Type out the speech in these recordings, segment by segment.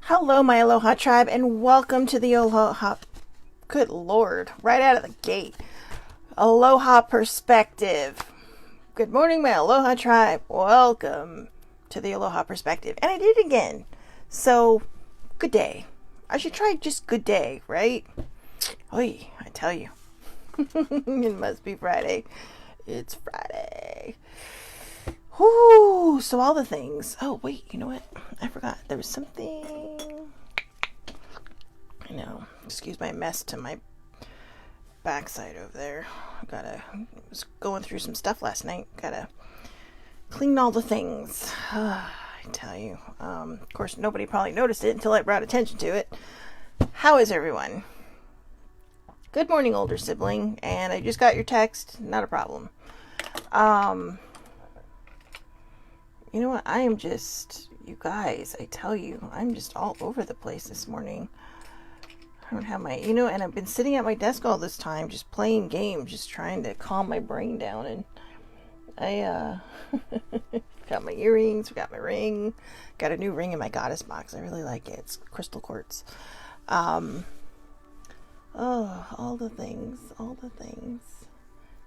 Hello, my Aloha tribe, and welcome to the Aloha. Good Lord, right out of the gate. Aloha perspective. Good morning, my Aloha tribe. Welcome to the Aloha perspective. And I did it again. So, good day. I should try just good day, right? Oy, I tell you. It must be Friday. It's Friday. Whoo, so all the things. Oh, wait, you know what? I forgot. There was something. I know. Excuse my mess to my backside over there. I was going through some stuff last night. Gotta clean all the things. I tell you. Of course, nobody probably noticed it until I brought attention to it. How is everyone? Good morning, older sibling. And I just got your text. Not a problem. You know what? I am just, you guys, I tell you, I'm just all over the place this morning. I don't have my, and I've been sitting at my desk all this time, just playing games, just trying to calm my brain down. And I, got my earrings, got my ring, got a new ring in my goddess box. I really like it. It's crystal quartz. Oh, all the things.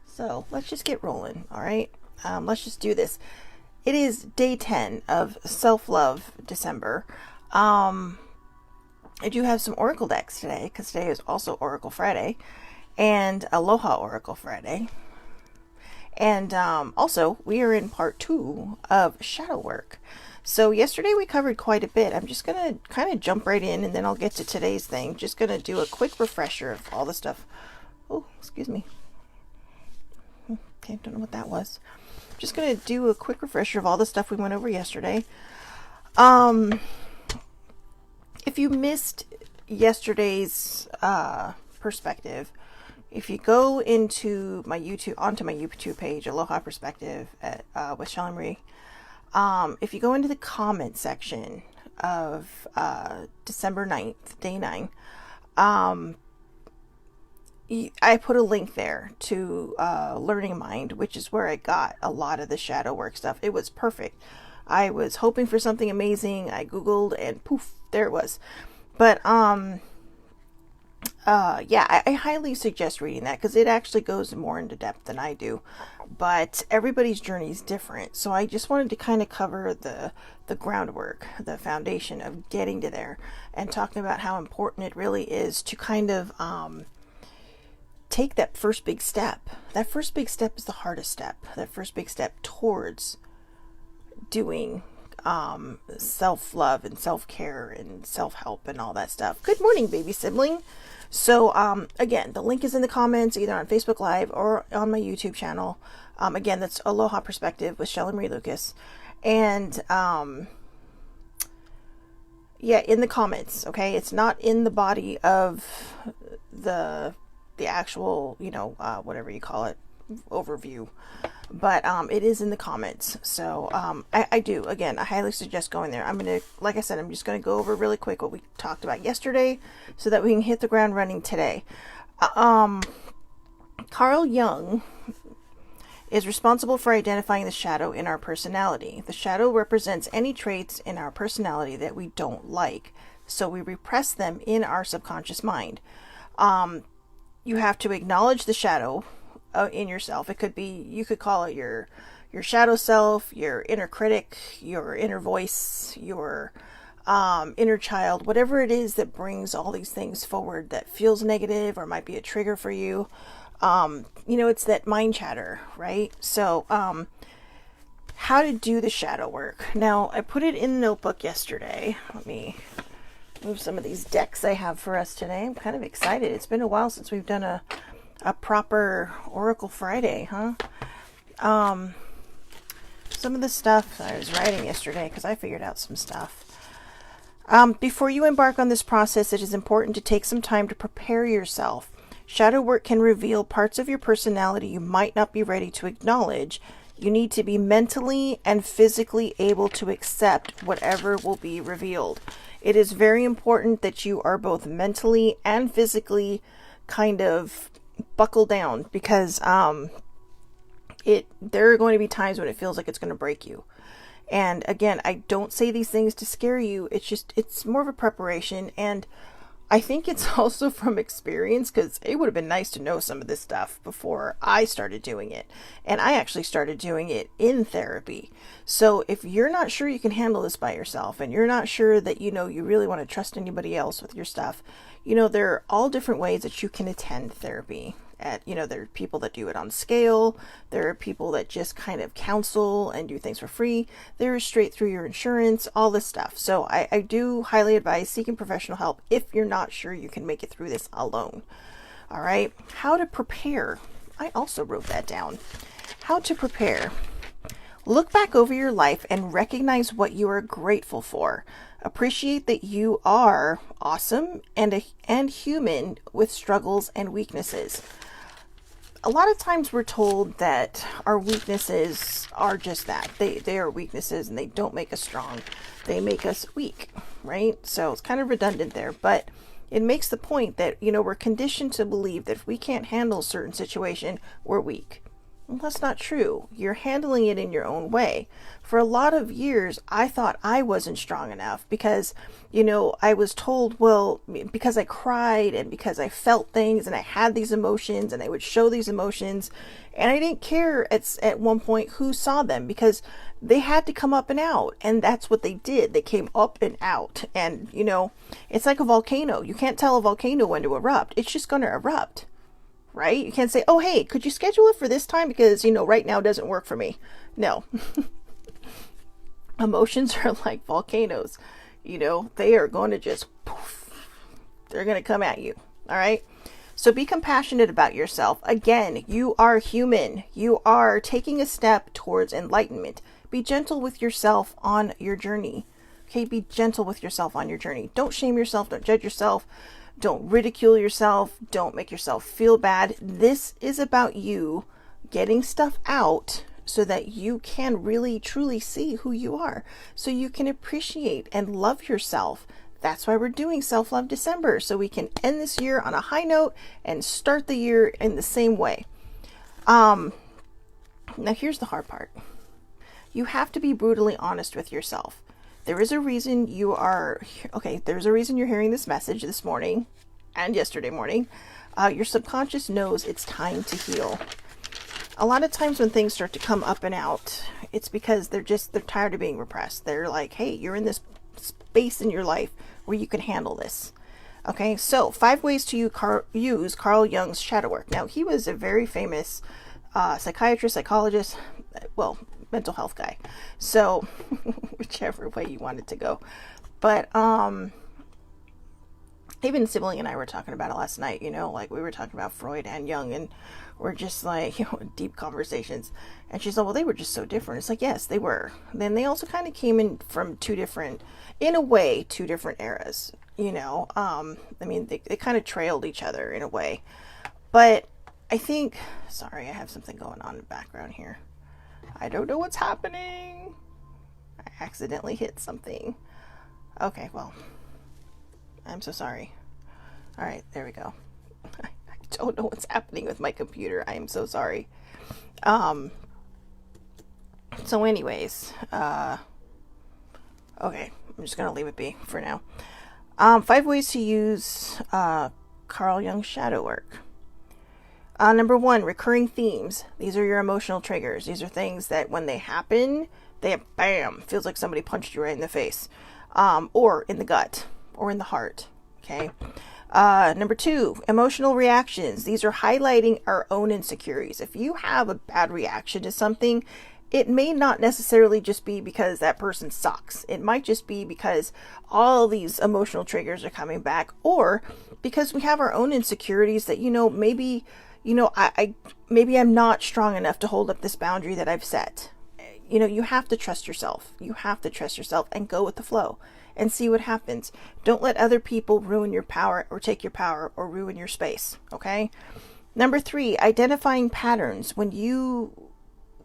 So let's just get rolling. All right. Let's just do this. It is day 10 of Self-Love December. I do have some Oracle decks today because today is also Oracle Friday and Aloha Oracle Friday. And also, we are in part 2 of shadow work. So yesterday we covered quite a bit. I'm just going to kind of jump right in and then I'll get to today's thing. Just going to do a quick refresher of all the stuff. Oh, excuse me. Okay, don't know what that was. Just going to do a quick refresher of all the stuff we went over yesterday. If you missed yesterday's perspective, if you go into onto my YouTube page, Aloha Perspective with Shelly Marie, if you go into the comment section of December 9th, day 9, I put a link there to Learning Mind, which is where I got a lot of the shadow work stuff. It was perfect. I was hoping for something amazing. I Googled and poof, there it was. But yeah, I highly suggest reading that because it actually goes more into depth than I do. But everybody's journey is different. So I just wanted to kind of cover the groundwork, the foundation of getting to there and talking about how important it really is to kind of take that first big step. That first big step is the hardest step. That first big step towards doing self-love and self-care and self-help and all that stuff. Good morning, baby sibling. So again, the link is in the comments, either on Facebook Live or on my YouTube channel. Again, that's Aloha Perspective with Shelly Marie Lucas. And yeah, in the comments, okay? It's not in the body of the actual, whatever you call it, overview, but it is in the comments. So I do, again, I highly suggest going there. Like I said, I'm just gonna go over really quick what we talked about yesterday so that we can hit the ground running today. Carl Jung is responsible for identifying the shadow in our personality. The shadow represents any traits in our personality that we don't like, so we repress them in our subconscious mind. You have to acknowledge the shadow in yourself. It could be, you could call it your shadow self, your inner critic, your inner voice, your inner child, whatever it is that brings all these things forward that feels negative or might be a trigger for you. It's that mind chatter, right? So how to do the shadow work. Now, I put it in the notebook yesterday. Let me move some of these decks I have for us today. I'm kind of excited. It's been a while since we've done a proper Oracle Friday, huh? Some of the stuff I was writing yesterday, because I figured out some stuff. Before you embark on this process, it is important to take some time to prepare yourself. Shadow work can reveal parts of your personality you might not be ready to acknowledge. You need to be mentally and physically able to accept whatever will be revealed. It is very important that you are both mentally and physically kind of buckle down, because there are going to be times when it feels like it's going to break you. And again, I don't say these things to scare you. It's more of a preparation. And I think it's also from experience, because it would have been nice to know some of this stuff before I started doing it. And I actually started doing it in therapy. So if you're not sure you can handle this by yourself, and you're not sure that, you really want to trust anybody else with your stuff, there are all different ways that you can attend therapy. There are people that do it on scale. There are people that just kind of counsel and do things for free. They're straight through your insurance, all this stuff. So I do highly advise seeking professional help if you're not sure you can make it through this alone. All right. How to prepare. I also wrote that down. How to prepare. Look back over your life and recognize what you are grateful for. Appreciate that you are awesome and human with struggles and weaknesses. A lot of times we're told that our weaknesses are just that. They are weaknesses, and they don't make us strong. They make us weak, right? So it's kind of redundant there, but it makes the point that, we're conditioned to believe that if we can't handle a certain situation, we're weak. Well, that's not true. You're handling it in your own way. For a lot of years, I thought I wasn't strong enough because, I was told, well, because I cried and because I felt things and I had these emotions and I would show these emotions, and I didn't care at one point who saw them, because they had to come up and out, and that's what they did. They came up and out, and, it's like a volcano. You can't tell a volcano when to erupt. It's just going to erupt. Right? You can't say, oh, hey, could you schedule it for this time? Because, right now doesn't work for me. No. Emotions are like volcanoes. They are going to just poof. They're going to come at you. All right. So be compassionate about yourself. Again, you are human. You are taking a step towards enlightenment. Be gentle with yourself on your journey. Okay. Be gentle with yourself on your journey. Don't shame yourself. Don't judge yourself. Don't ridicule yourself. Don't make yourself feel bad. This is about you getting stuff out so that you can really truly see who you are, so you can appreciate and love yourself. That's why we're doing Self-Love December, so we can end this year on a high note and start the year in the same way. Now here's the hard part. You have to be brutally honest with yourself. There is a reason there's a reason you're hearing this message this morning and yesterday morning. Your subconscious knows it's time to heal. A lot of times when things start to come up and out, it's because they're tired of being repressed. They're like, hey, you're in this space in your life where you can handle this. Okay, so 5 ways to use Carl Jung's shadow work. Now, he was a very famous psychiatrist, psychologist, mental health guy. So whichever way you want it to go. But even Sibling and I were talking about it last night, like we were talking about Freud and Jung, and we're just like, deep conversations. And she's like, well, they were just so different. It's like, yes, they were. Then they also kind of came in from two different eras, they kind of trailed each other in a way. But I think, sorry, I have something going on in the background here. I don't know what's happening. I accidentally hit something. Okay, well, I'm so sorry. All right, there we go. I don't know what's happening with my computer. I am so sorry. So anyways, okay, I'm just going to leave it be for now. 5 ways to use Carl Jung's shadow work. Number 1, recurring themes. These are your emotional triggers. These are things that when they happen, bam, feels like somebody punched you right in the face, or in the gut, or in the heart. Okay. Number 2, emotional reactions. These are highlighting our own insecurities. If you have a bad reaction to something, it may not necessarily just be because that person sucks. It might just be because all these emotional triggers are coming back, or because we have our own insecurities that, maybe, maybe I'm not strong enough to hold up this boundary that I've set. You have to trust yourself. You have to trust yourself and go with the flow and see what happens. Don't let other people ruin your power or take your power or ruin your space. Okay. Number 3, identifying patterns. When you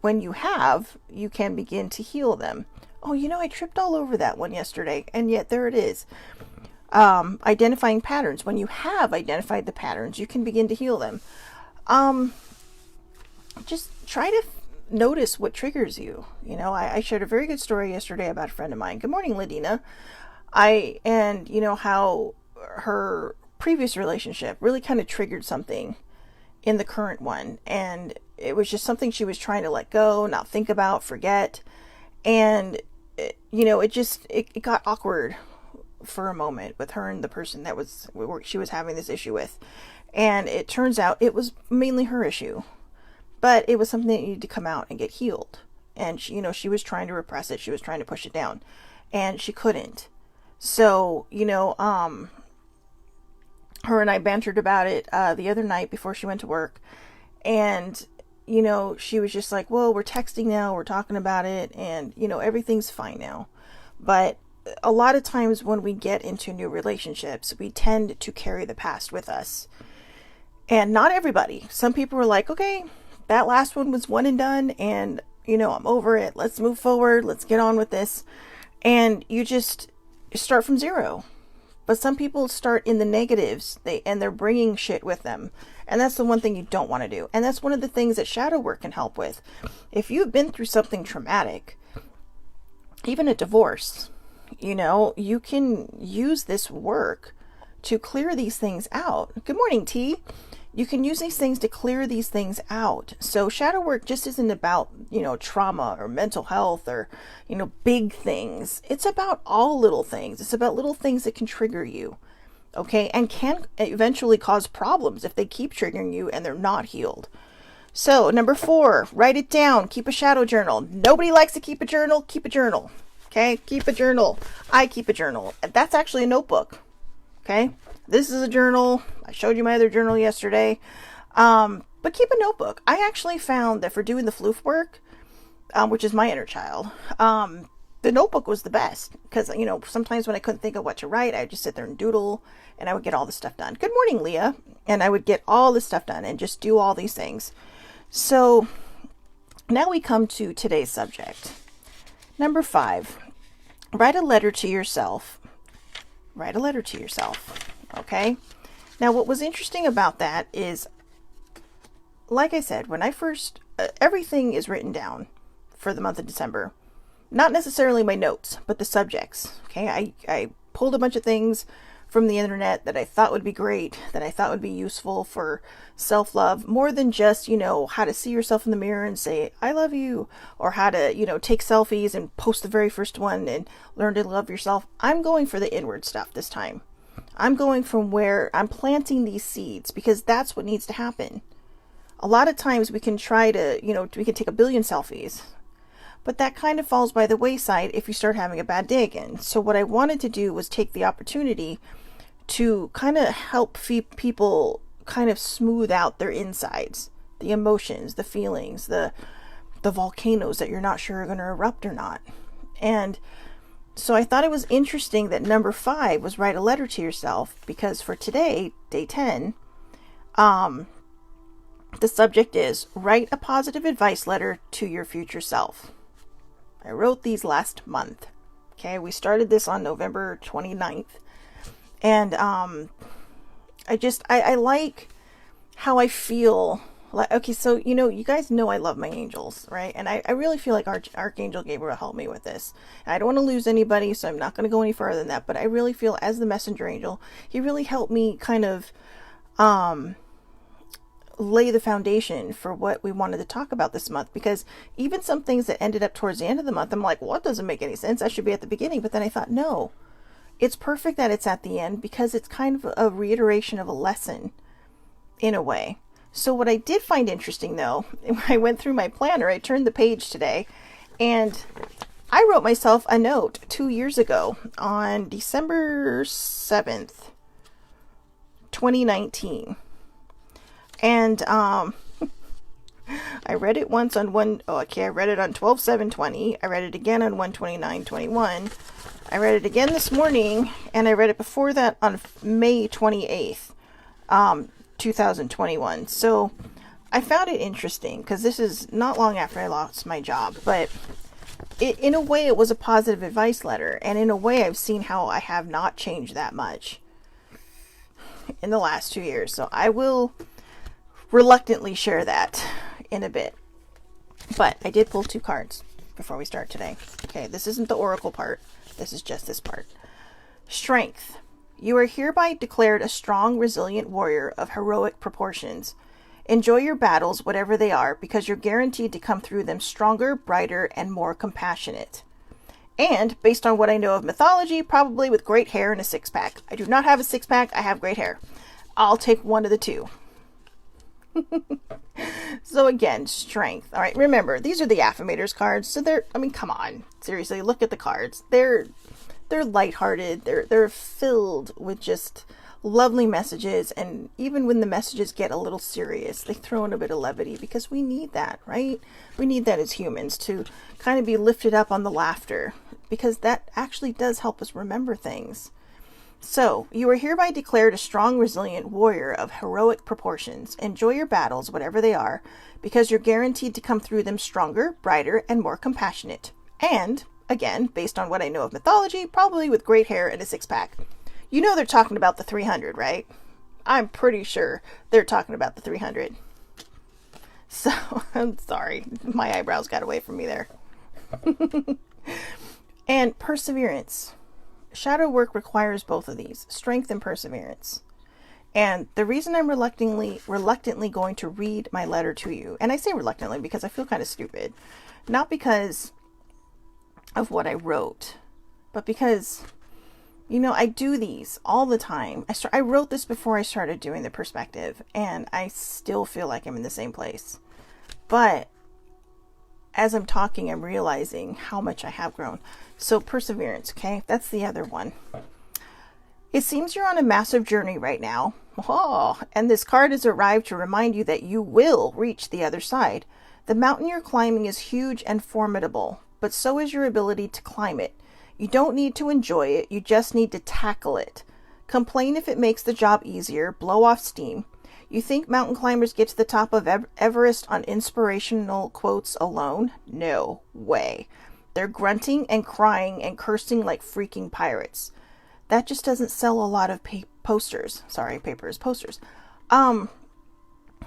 can begin to heal them. Oh, I tripped all over that one yesterday, and yet there it is. Identifying patterns. When you have identified the patterns, you can begin to heal them. Just try to notice what triggers you. You know, I shared a very good story yesterday about a friend of mine. Good morning, Ladina. And you know, how her previous relationship really kind of triggered something in the current one. And it was just something she was trying to let go, not think about, forget. And, you know, it got awkward for a moment with her and the person she was having this issue with. And it turns out it was mainly her issue, but it was something that needed to come out and get healed. And she, you know, she was trying to repress it. She was trying to push it down, and she couldn't. So, you know, her and I bantered about it the other night before she went to work. And, you know, she was just like, well, we're texting now, we're talking about it, and, you know, everything's fine now. But a lot of times when we get into new relationships, we tend to carry the past with us. And not everybody. Some people were like, okay, that last one was one and done, and, you know, I'm over it. Let's move forward. Let's get on with this. And you start from zero. But some people start in the negatives, and they're bringing shit with them. And that's the one thing you don't want to do. And that's one of the things that shadow work can help with. If you've been through something traumatic, even a divorce, you know, you can use this work to clear these things out. Good morning, T. You can use these things to clear these things out. So shadow work just isn't about, you know, trauma or mental health or, you know, big things. It's about all little things. It's about little things that can trigger you, okay, and can eventually cause problems if they keep triggering you and they're not healed. So number 4, write it down. Keep a shadow journal. Nobody likes to keep a journal. Keep a journal, okay? Keep a journal. I keep a journal. That's actually a notebook, okay? This is a journal. I showed you my other journal yesterday. But keep a notebook. I actually found that for doing the floof work, which is my inner child, the notebook was the best. Because, you know, sometimes when I couldn't think of what to write, I'd just sit there and doodle, and I would get all this stuff done. Good morning, Leah. And I would get all this stuff done and just do all these things. So now we come to today's subject. Number 5, write a letter to yourself. Write a letter to yourself. Okay. Now, what was interesting about that is, like I said, when I first, everything is written down for the month of December. Not necessarily my notes, but the subjects. Okay. I pulled a bunch of things from the internet that I thought would be great, that I thought would be useful for self-love, more than just, you know, how to see yourself in the mirror and say, I love you, or how to, you know, take selfies and post the very first one and learn to love yourself. I'm going for the inward stuff this time. I'm going from where I'm planting these seeds, because that's what needs to happen. A lot of times we can try to, you know, we can take a billion selfies, but that kind of falls by the wayside if you start having a bad day again. So what I wanted to do was take the opportunity to kind of help people kind of smooth out their insides, the emotions, the feelings, the volcanoes that you're not sure are going to erupt or not. And so I thought it was interesting that number 5 was write a letter to yourself, because for today, day 10, the subject is write a positive advice letter to your future self. I wrote these last month. Okay, we started this on November 29th. And I like how I feel. Like, okay, so, you know, you guys know I love my angels, right? And I really feel like Archangel Gabriel helped me with this. And I don't want to lose anybody, so I'm not going to go any further than that. But I really feel, as the messenger angel, he really helped me kind of lay the foundation for what we wanted to talk about this month. Because even some things that ended up towards the end of the month, I'm like, well, it doesn't make any sense. I should be at the beginning. But then I thought, no, it's perfect that it's at the end, because it's kind of a reiteration of a lesson in a way. So what I did find interesting, though, when I went through my planner, I turned the page today, and I wrote myself a note 2 years ago on December 7th, 2019. And I read it once on I read it on 12/7/20. I read it again on 1/29/21. I read it again this morning, and I read it before that on May 28th, 2021. So I found it interesting, because this is not long after I lost my job, but in a way it was a positive advice letter, and in a way I've seen how I have not changed that much in the last 2 years. So I will reluctantly share that in a bit. But I did pull 2 cards before we start today. Okay, this isn't the oracle part. This is just this part. Strength. You are hereby declared a strong, resilient warrior of heroic proportions. Enjoy your battles, whatever they are, because you're guaranteed to come through them stronger, brighter, and more compassionate. And, based on what I know of mythology, probably with great hair and a 6-pack. I do not have a 6-pack, I have great hair. I'll take one of the 2. So again, strength. All right, remember, these are the affirmators cards, so they're, I mean, come on. Seriously, look at the cards. They're lighthearted. They're filled with just lovely messages, and even when the messages get a little serious, they throw in a bit of levity because we need that, right? We need that as humans, to kind of be lifted up on the laughter, because that actually does help us remember things. So, you are hereby declared a strong, resilient warrior of heroic proportions. Enjoy your battles, whatever they are, because you're guaranteed to come through them stronger, brighter, and more compassionate. And, again, based on what I know of mythology, probably with great hair and a 6-pack. You know they're talking about the 300, right? I'm pretty sure they're talking about the 300. So, I'm sorry. My eyebrows got away from me there. And perseverance. Shadow work requires both of these, strength and perseverance. And the reason I'm reluctantly going to read my letter to you, and I say reluctantly because I feel kind of stupid, not because of what I wrote, but because, you know, I do these all the time. I wrote this before I started doing the perspective, and I still feel like I'm in the same place. But as I'm talking, I'm realizing how much I have grown. So perseverance, okay? That's the other one. It seems you're on a massive journey right now. Oh, and this card has arrived to remind you that you will reach the other side. The mountain you're climbing is huge and formidable, but so is your ability to climb it. You don't need to enjoy it, you just need to tackle it. Complain if it makes the job easier, blow off steam. You think mountain climbers get to the top of Everest on inspirational quotes alone? No way. They're grunting and crying and cursing like freaking pirates. That just doesn't sell a lot of posters. Sorry, posters. I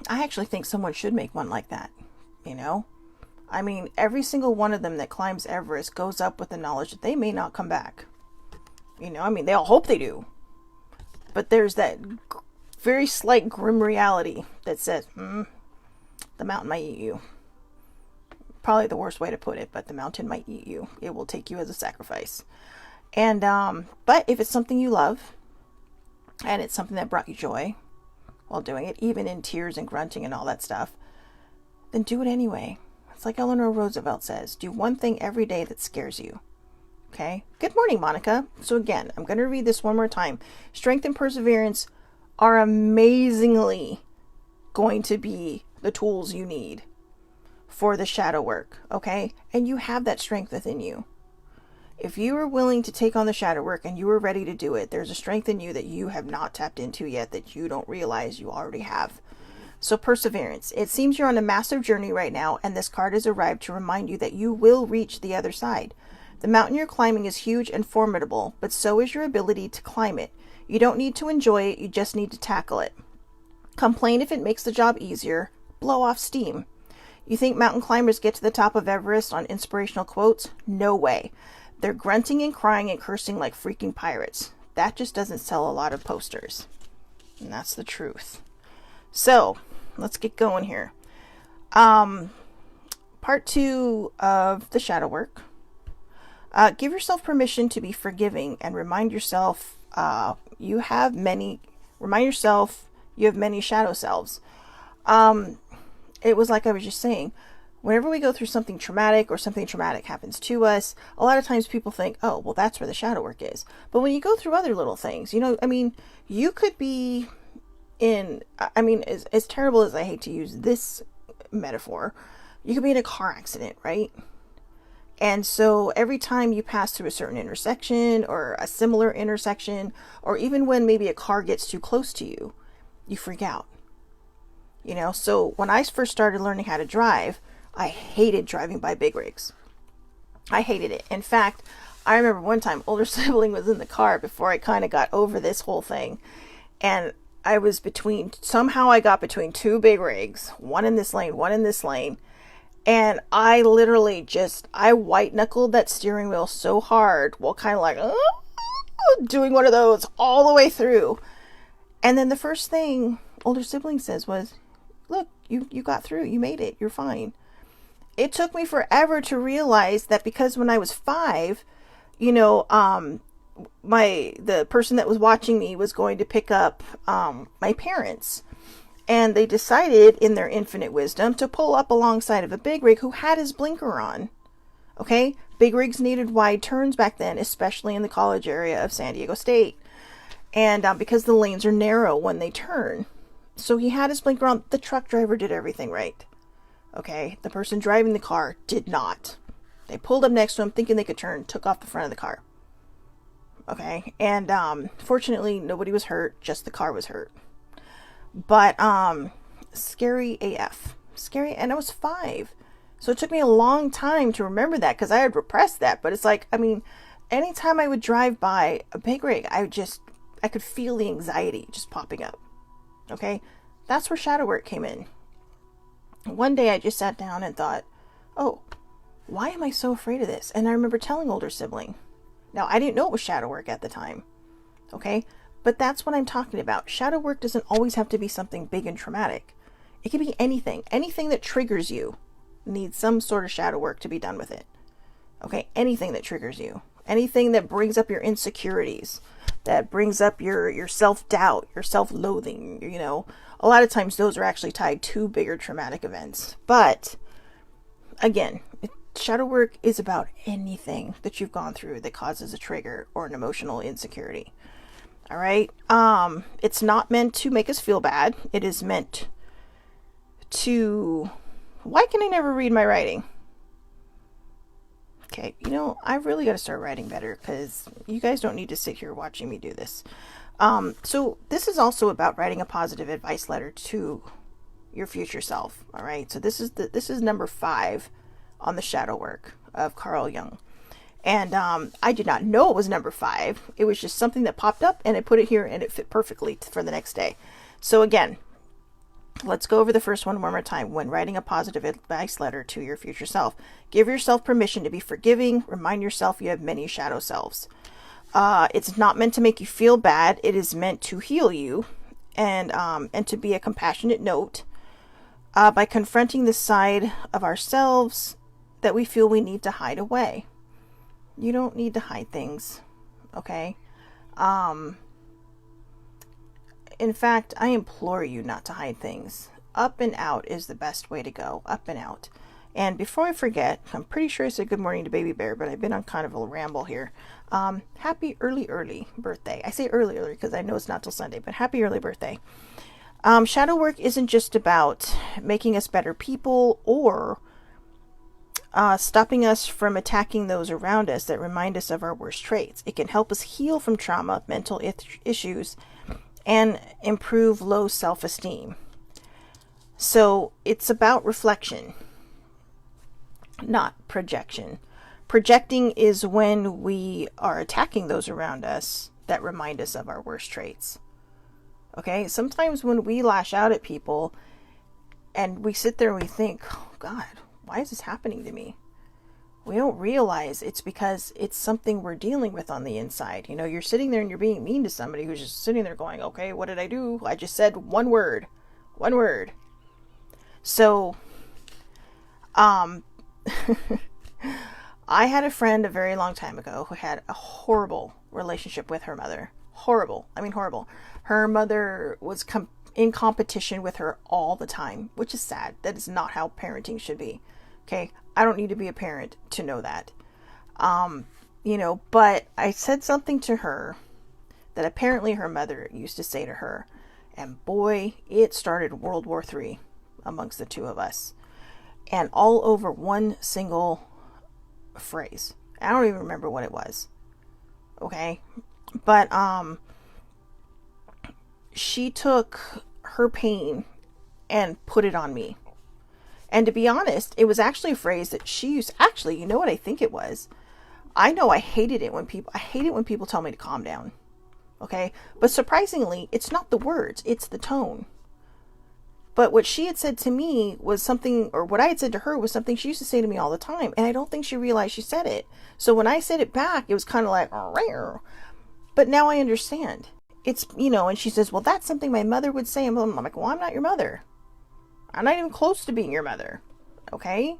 actually think someone should make one like that, you know? I mean, every single one of them that climbs Everest goes up with the knowledge that they may not come back. You know, I mean, they all hope they do. But there's that very slight grim reality that says, the mountain might eat you. Probably the worst way to put it, but the mountain might eat you. It will take you as a sacrifice. And, but if it's something you love, and it's something that brought you joy while doing it, even in tears and grunting and all that stuff, then do it anyway. It's like Eleanor Roosevelt says, do one thing every day that scares you. Okay? Good morning, Monica. So again, I'm going to read this one more time. Strength and perseverance are amazingly going to be the tools you need for the shadow work, okay? And you have that strength within you. If you are willing to take on the shadow work and you are ready to do it, there's a strength in you that you have not tapped into yet that you don't realize you already have. So perseverance. It seems you're on a massive journey right now, and this card has arrived to remind you that you will reach the other side. The mountain you're climbing is huge and formidable, but so is your ability to climb it. You don't need to enjoy it, you just need to tackle it. Complain if it makes the job easier. Blow off steam. You think mountain climbers get to the top of Everest on inspirational quotes? No way. They're grunting and crying and cursing like freaking pirates. That just doesn't sell a lot of posters. And that's the truth. So, let's get going here. Part 2 of the shadow work. Give yourself permission to be forgiving and remind yourself you have many shadow selves. It was like I was just saying, whenever we go through something traumatic or something traumatic happens to us, a lot of times people think, oh, well, that's where the shadow work is. But when you go through other little things, you know, I mean, you could be as terrible as I hate to use this metaphor, you could be in a car accident, right? And so every time you pass through a certain intersection or a similar intersection, or even when maybe a car gets too close to you, you freak out. You know, so when I first started learning how to drive, I hated driving by big rigs. I hated it. In fact, I remember one time, older sibling was in the car before I kind of got over this whole thing. And I got between 2 big rigs, one in this lane, one in this lane. And I literally I white knuckled that steering wheel so hard, well, kind of like, doing one of those all the way through. And then the first thing older sibling says was, look, you got through, you made it, you're fine. It took me forever to realize that, because when I was 5, you know, the person that was watching me was going to pick up my parents. And they decided, in their infinite wisdom, to pull up alongside of a big rig who had his blinker on. Okay? Big rigs needed wide turns back then, especially in the college area of San Diego State. And because the lanes are narrow when they turn. So he had his blinker on. The truck driver did everything right. Okay? The person driving the car did not. They pulled up next to him thinking they could turn, took off the front of the car. Okay? And fortunately, nobody was hurt, just the car was hurt. But scary AF. Scary, and I was 5. So it took me a long time to remember that, because I had repressed that. But it's like, I mean, anytime I would drive by a big rig, I could feel the anxiety just popping up. Okay? That's where shadow work came in. One day I just sat down and thought, oh, why am I so afraid of this? And I remember telling older sibling. Now, I didn't know it was shadow work at the time. Okay? But that's what I'm talking about. Shadow work doesn't always have to be something big and traumatic. It can be anything. Anything that triggers you needs some sort of shadow work to be done with it. Okay? Anything that triggers you. Anything that brings up your insecurities. That brings up your self-doubt, your self-loathing, you know. A lot of times those are actually tied to bigger traumatic events. But, again, shadow work is about anything that you've gone through that causes a trigger or an emotional insecurity. All right. It's not meant to make us feel bad. It is meant to... Why can I never read my writing? Okay. You know, I've really got to start writing better, because you guys don't need to sit here watching me do this. So this is also about writing a positive advice letter to your future self. All right. So this is number 5 on the shadow work of Carl Jung. And I did not know it was number 5. It was just something that popped up, and I put it here, and it fit perfectly for the next day. So again, let's go over the first one more time. When writing a positive advice letter to your future self, give yourself permission to be forgiving. Remind yourself you have many shadow selves. It's not meant to make you feel bad. It is meant to heal you, and to be a compassionate note by confronting the side of ourselves that we feel we need to hide away. You don't need to hide things, okay? In fact, I implore you not to hide things. Up and out is the best way to go. Up and out. And before I forget, I'm pretty sure I said good morning to Baby Bear, but I've been on kind of a ramble here. Happy early birthday. I say early because I know it's not till Sunday, but happy early birthday. Shadow work isn't just about making us better people or stopping us from attacking those around us that remind us of our worst traits. It can help us heal from trauma, mental issues, and improve low self-esteem. So it's about reflection, not projection. Projecting is when we are attacking those around us that remind us of our worst traits. Okay, sometimes when we lash out at people and we sit there and we think, oh God, why is this happening to me? We don't realize it's because it's something we're dealing with on the inside. You know, you're sitting there and you're being mean to somebody who's just sitting there going, okay, what did I do? I just said one word. So, I had a friend a very long time ago who had a horrible relationship with her mother. Horrible. I mean, horrible. Her mother was in competition with her all the time, which is sad. That is not how parenting should be. Okay, I don't need to be a parent to know that. You know, but I said something to her that apparently her mother used to say to her. And boy, it started World War III amongst the two of us. And all over one single phrase. I don't even remember what it was. Okay? But, she took her pain and put it on me. And to be honest, it was actually a phrase that she used. Actually, you know what I think it was? I know I hate it when people tell me to calm down. Okay? But surprisingly, it's not the words, it's the tone. But what she had said to me was something, or what I had said to her was something she used to say to me all the time. And I don't think she realized she said it. So when I said it back, it was kind of like, rare. But now I understand. It's, and she says, well, that's something my mother would say. And I'm like, well, I'm not your mother. I'm not even close to being your mother. Okay?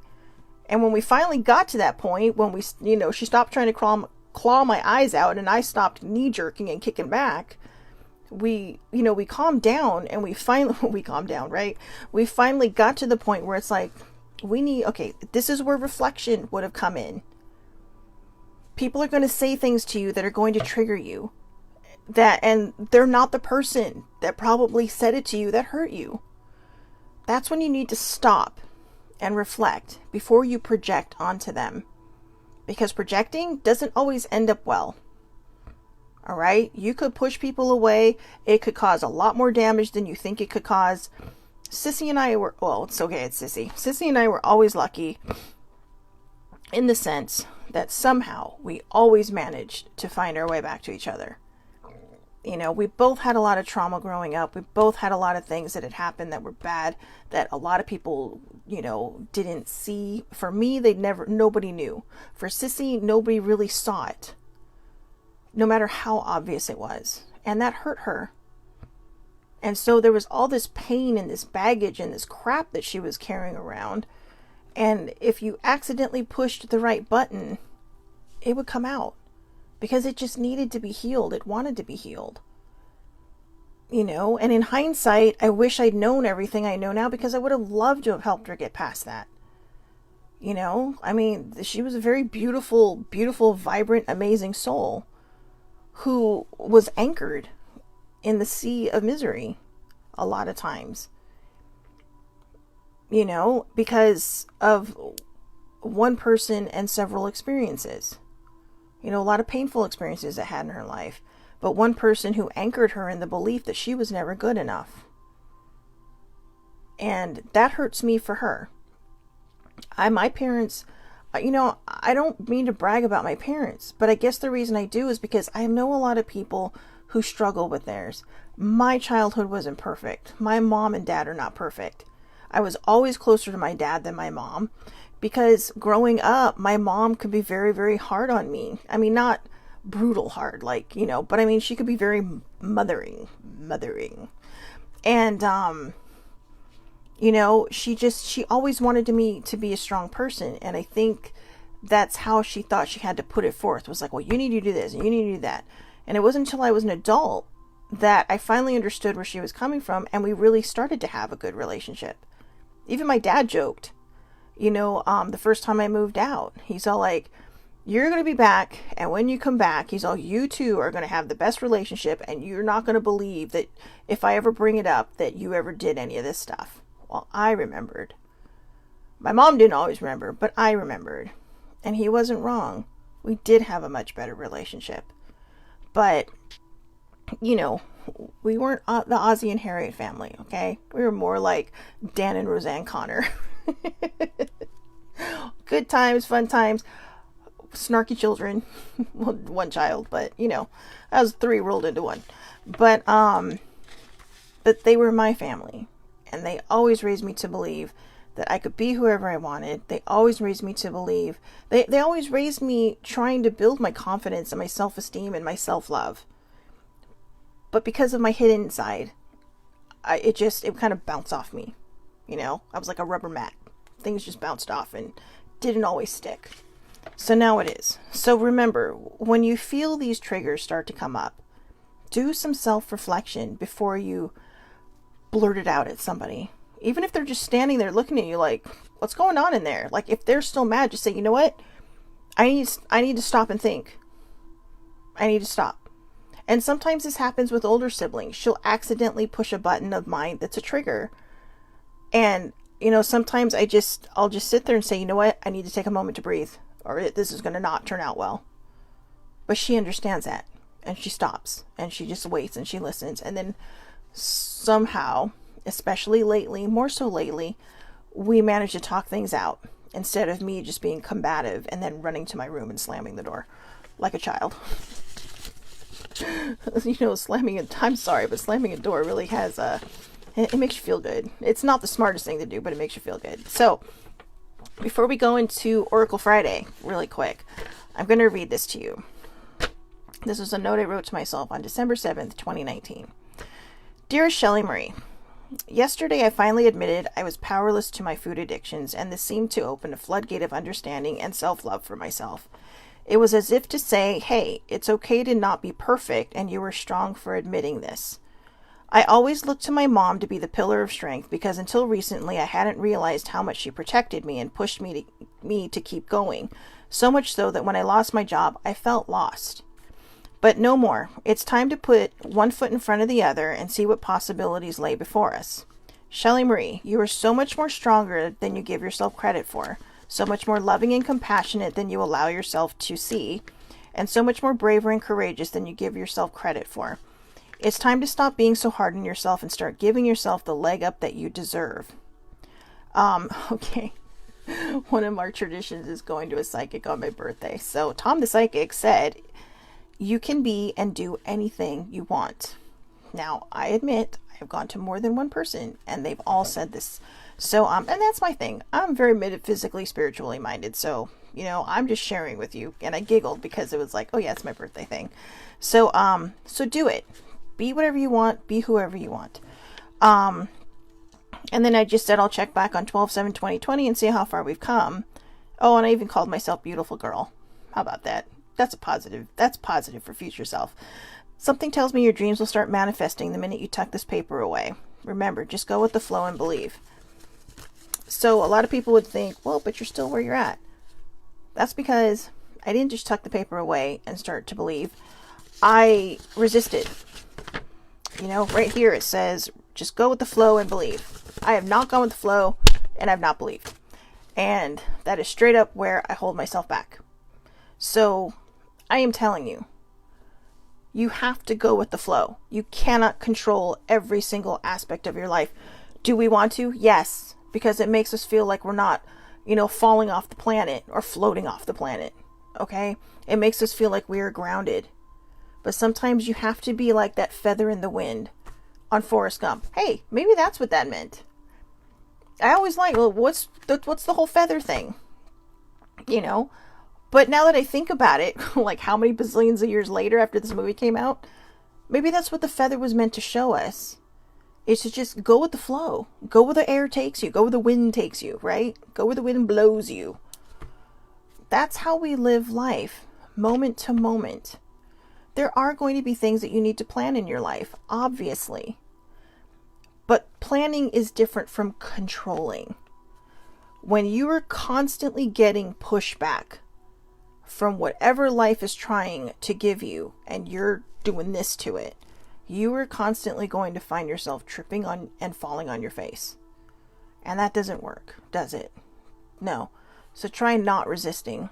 And when we finally got to that point, when we, she stopped trying to claw my eyes out and I stopped knee jerking and kicking back, we calmed down, and we calmed down, right? We finally got to the point where it's like, this is where reflection would have come in. People are going to say things to you that are going to trigger you, and they're not the person that probably said it to you that hurt you. That's when you need to stop and reflect before you project onto them, because projecting doesn't always end up well. All right. You could push people away. It could cause a lot more damage than you think it could cause. Sissy and I were, well, it's okay. It's Sissy. Sissy and I were always lucky in the sense that somehow we always managed to find our way back to each other. We both had a lot of trauma growing up. We both had a lot of things that had happened that were bad that a lot of people, didn't see. For me, nobody knew. For Sissy, nobody really saw it, no matter how obvious it was. And that hurt her. And so there was all this pain and this baggage and this crap that she was carrying around. And if you accidentally pushed the right button, it would come out. Because it just needed to be healed. It wanted to be healed. And in hindsight, I wish I'd known everything I know now, because I would have loved to have helped her get past that. She was a very beautiful, beautiful, vibrant, amazing soul who was anchored in the sea of misery a lot of times, because of one person and several experiences, a lot of painful experiences that had in her life, but one person who anchored her in the belief that she was never good enough. And that hurts me for her. My parents, I don't mean to brag about my parents, but I guess the reason I do is because I know a lot of people who struggle with theirs. My childhood wasn't perfect. My mom and dad are not perfect. I was always closer to my dad than my mom, because growing up, my mom could be very, very hard on me. Not brutal hard, but she could be very mothering. And, she always wanted me to be a strong person. And I think that's how she thought she had to put it forth, was like, well, you need to do this and you need to do that. And it wasn't until I was an adult that I finally understood where she was coming from, and we really started to have a good relationship. Even my dad joked, the first time I moved out, he's all like, you're going to be back, and when you come back, he's all, you two are going to have the best relationship, and you're not going to believe that if I ever bring it up that you ever did any of this stuff. Well, I remembered. My mom didn't always remember, but I remembered. And he wasn't wrong. We did have a much better relationship. But, we weren't the Ozzy and Harriet family, okay? We were more like Dan and Roseanne Connor. Good times, fun times, snarky children. Well, one child, but, that was 3 rolled into one. But they were my family. And they always raised me to believe that I could be whoever I wanted. They always raised me to believe. They always raised me trying to build my confidence and my self-esteem and my self-love. But because of my hidden side, it kind of bounced off me. I was like a rubber mat. Things just bounced off and didn't always stick. So now it is. So remember, when you feel these triggers start to come up, do some self-reflection before you blurt it out at somebody. Even if they're just standing there looking at you like, what's going on in there? Like, if they're still mad, just say, you know what? I need to stop and think. I need to stop. And sometimes this happens with older siblings. She'll accidentally push a button of mine that's a trigger. And, sometimes I'll just sit there and say, you know what? I need to take a moment to breathe, or this is going to not turn out well. But she understands that, and she stops, and she just waits, and she listens. And then somehow, especially lately, more so lately, we manage to talk things out instead of me just being combative and then running to my room and slamming the door like a child. I'm sorry, but slamming a door really has It makes you feel good. It's not the smartest thing to do, but it makes you feel good. So before we go into Oracle Friday, really quick, I'm going to read this to you. This is a note I wrote to myself on December 7th, 2019. Dearest Shelley Marie, yesterday I finally admitted I was powerless to my food addictions, and this seemed to open a floodgate of understanding and self-love for myself. It was as if to say, hey, it's okay to not be perfect, and you were strong for admitting this. I always looked to my mom to be the pillar of strength because until recently I hadn't realized how much she protected me and pushed me to keep going, so much so that when I lost my job, I felt lost. But no more. It's time to put one foot in front of the other and see what possibilities lay before us. Shelley Marie, you are so much more stronger than you give yourself credit for, so much more loving and compassionate than you allow yourself to see, and so much more braver and courageous than you give yourself credit for. It's time to stop being so hard on yourself and start giving yourself the leg up that you deserve. Okay. One of our traditions is going to a psychic on my birthday. So Tom the psychic said, you can be and do anything you want. Now, I admit I've gone to more than one person and they've all said this. So, and that's my thing. I'm very metaphysically, spiritually minded. So, I'm just sharing with you. And I giggled because it was like, oh yeah, it's my birthday thing. So do it. Be whatever you want. Be whoever you want. And then I just said I'll check back on 12/7/2020 and see how far we've come. Oh, and I even called myself Beautiful Girl. How about that? That's a positive. That's positive for future self. Something tells me your dreams will start manifesting the minute you tuck this paper away. Remember, just go with the flow and believe. So a lot of people would think, well, but you're still where you're at. That's because I didn't just tuck the paper away and start to believe. I resisted. Right here it says, just go with the flow and believe. I have not gone with the flow and I've not believed. And that is straight up where I hold myself back. So I am telling you, you have to go with the flow. You cannot control every single aspect of your life. Do we want to? Yes, because it makes us feel like we're not, falling off the planet or floating off the planet. Okay? It makes us feel like we are grounded. But sometimes you have to be like that feather in the wind on Forrest Gump. Hey, maybe that's what that meant. I always like, well, what's the whole feather thing? But now that I think about it, like how many bazillions of years later after this movie came out, maybe that's what the feather was meant to show us. It's to just go with the flow. Go where the air takes you. Go where the wind takes you, right? Go where the wind blows you. That's how we live life, moment to moment. There are going to be things that you need to plan in your life, obviously. But planning is different from controlling. When you are constantly getting pushback from whatever life is trying to give you, and you're doing this to it, you are constantly going to find yourself tripping on and falling on your face. And that doesn't work, does it? No. So try not resisting.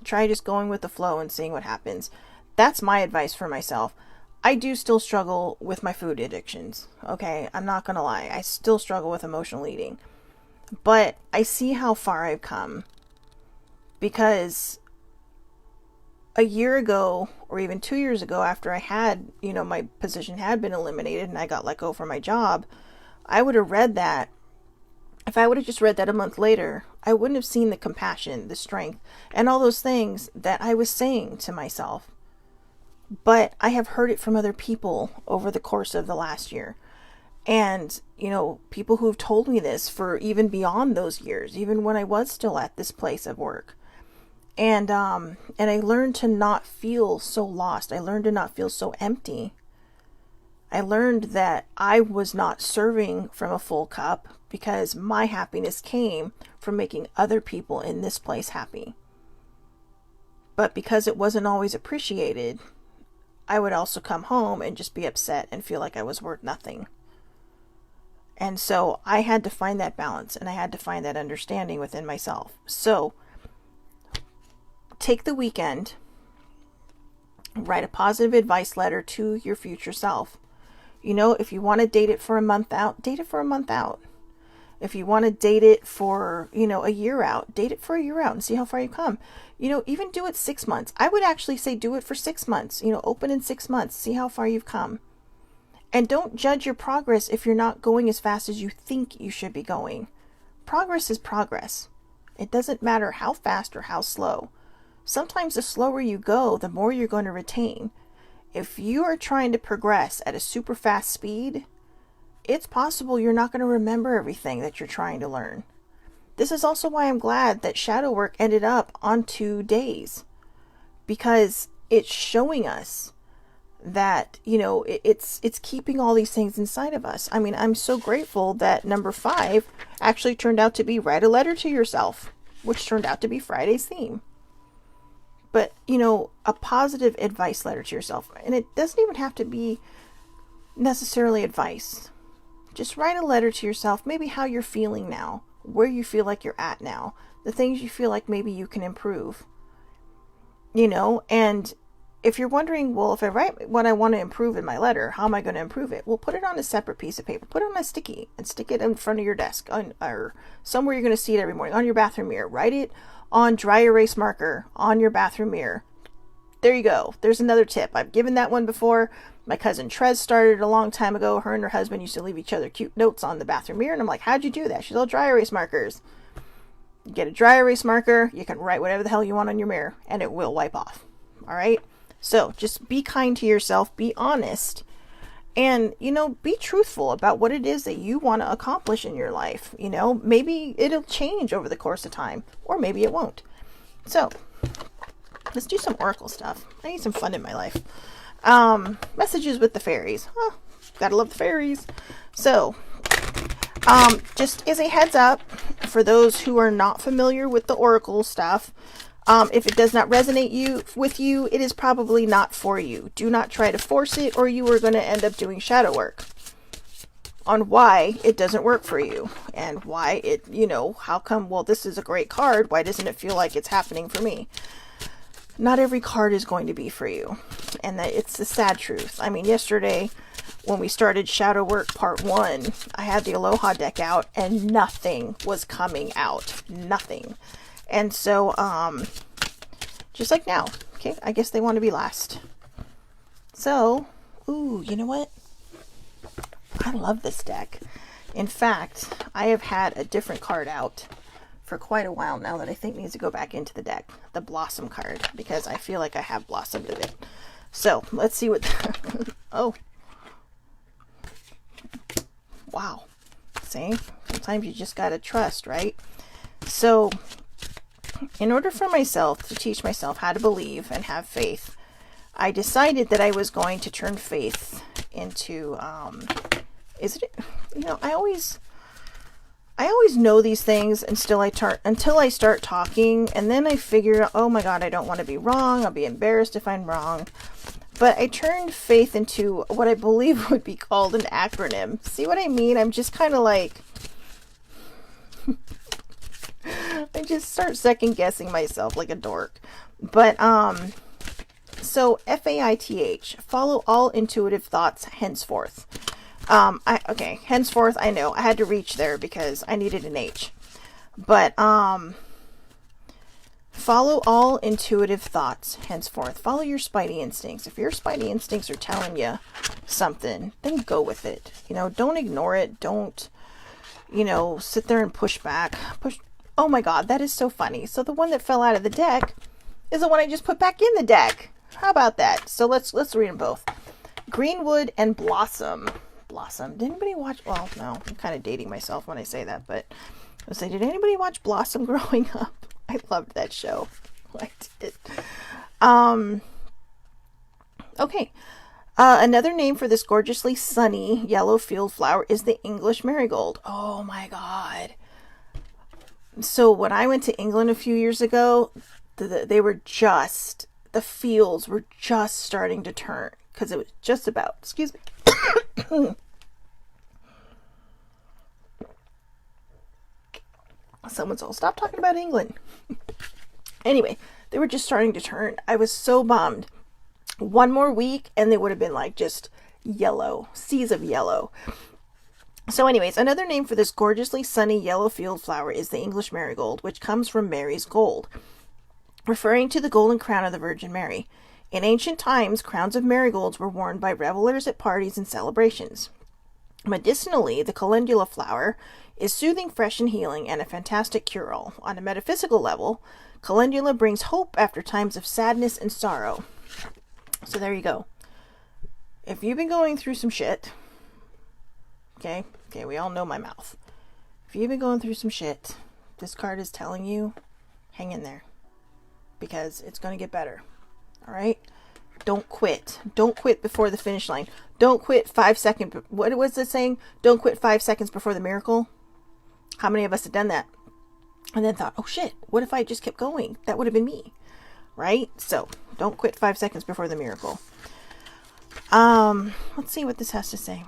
Try just going with the flow and seeing what happens. That's my advice for myself. I do still struggle with my food addictions. Okay, I'm not gonna lie. I still struggle with emotional eating. But I see how far I've come. Because a year ago, or even 2 years ago, after I had, my position had been eliminated and I got let go from my job, I would have read that. If I would have just read that a month later, I wouldn't have seen the compassion, the strength, and all those things that I was saying to myself. But I have heard it from other people over the course of the last year. And, people who have told me this for even beyond those years, even when I was still at this place of work. And I learned to not feel so lost. I learned to not feel so empty. I learned that I was not serving from a full cup because my happiness came from making other people in this place happy. But because it wasn't always appreciated, I would also come home and just be upset and feel like I was worth nothing. And so I had to find that balance and I had to find that understanding within myself. So take the weekend, write a positive advice letter to your future self. If you want to date it for a month out, date it for a month out. If you want to date it for, a year out, date it for a year out and see how far you come. Even do it 6 months. I would actually say do it for 6 months, open in 6 months, see how far you've come. And don't judge your progress if you're not going as fast as you think you should be going. Progress is progress. It doesn't matter how fast or how slow. Sometimes the slower you go, the more you're going to retain. If you are trying to progress at a super fast speed, it's possible you're not going to remember everything that you're trying to learn. This is also why I'm glad that shadow work ended up on 2 days, because it's showing us that, you know, it's keeping all these things inside of us. I mean, I'm so grateful that number 5 actually turned out to be write a letter to yourself, which turned out to be Friday's theme. But, you know, a positive advice letter to yourself. And it doesn't even have to be necessarily advice. Just write a letter to yourself, maybe how you're feeling now, where you feel like you're at now, the things you feel like maybe you can improve. You know, and if you're wondering, well, if I write what I want to improve in my letter, how am I going to improve it? Well, put it on a separate piece of paper. Put it on a sticky and stick it in front of your desk or somewhere you're going to see it every morning, on your bathroom mirror. Write it on dry erase marker on your bathroom mirror. There you go. There's another tip. I've given that one before. My cousin Trez started a long time ago. Her and her husband used to leave each other cute notes on the bathroom mirror. And I'm like, how'd you do that? She's all dry erase markers. You get a dry erase marker. You can write whatever the hell you want on your mirror and it will wipe off. All right. So just be kind to yourself. Be honest. And, you know, be truthful about what it is that you want to accomplish in your life. You know, maybe it'll change over the course of time, or maybe it won't. So let's do some oracle stuff. I need some fun in my life. Messages with the fairies. Oh, gotta love the fairies. So, just as a heads up for those who are not familiar with the oracle stuff, if it does not resonate with you, it is probably not for you. Do not try to force it, or you are going to end up doing shadow work on why it doesn't work for you and why it, you know, how come, well, this is a great card. Why doesn't it feel like it's happening for me? Not every card is going to be for you. And that it's the sad truth. I mean, yesterday when we started shadow work part 1, I had the Aloha deck out and nothing was coming out. Nothing. And so, just like now, okay, I guess they want to be last. So, ooh, you know what? I love this deck. In fact, I have had a different card out for quite a while now that I think needs to go back into the deck. The Blossom card, because I feel like I have blossomed a bit. So, let's see what, oh. Wow. See? Sometimes you just gotta trust, right? So, in order for myself to teach myself how to believe and have faith, I decided that I was going to turn faith into, you know, I always know these things until I start talking, and then I figure, oh my God, I don't want to be wrong. I'll be embarrassed if I'm wrong. But I turned faith into what I believe would be called an acronym. See what I mean? I'm just kind of like, I just start second guessing myself like a dork. But, so FAITH, follow all intuitive thoughts henceforth. Henceforth, I know I had to reach there because I needed an H, but, follow all intuitive thoughts henceforth. Follow your spidey instincts. If your spidey instincts are telling you something, then go with it. You know, don't ignore it. Don't, you know, sit there and push back. Oh my God, that is so funny. So the one that fell out of the deck is the one I just put back in the deck. How about that? So let's read them both. Greenwood and Blossom. Blossom. Did anybody watch? Well, no, I'm kind of dating myself when I say that, but I was saying, did anybody watch Blossom growing up? I loved that show. I did. Okay. Another name for this gorgeously sunny yellow field flower is the English marigold. Oh my God. So when I went to England a few years ago, the fields were just starting to turn because it was just about, excuse me. Someone's all, stop talking about England. Anyway, they were just starting to turn. I was so bummed. One more week and they would have been like just yellow, seas of yellow. So anyways, another name for this gorgeously sunny yellow field flower is the English marigold, which comes from Mary's gold, referring to the golden crown of the Virgin Mary. In ancient times, crowns of marigolds were worn by revelers at parties and celebrations. Medicinally, the calendula flower is soothing, fresh, and healing, and a fantastic cure-all. On a metaphysical level, calendula brings hope after times of sadness and sorrow. So there you go. If you've been going through some shit, okay, we all know my mouth. If you've been going through some shit, this card is telling you, hang in there, because it's going to get better. All right? Don't quit. Don't quit before the finish line. Don't quit 5 seconds. What was it saying? Don't quit 5 seconds before the miracle. How many of us have done that? And then thought, oh shit, what if I just kept going? That would have been me. Right? So, don't quit 5 seconds before the miracle. Let's see what this has to say.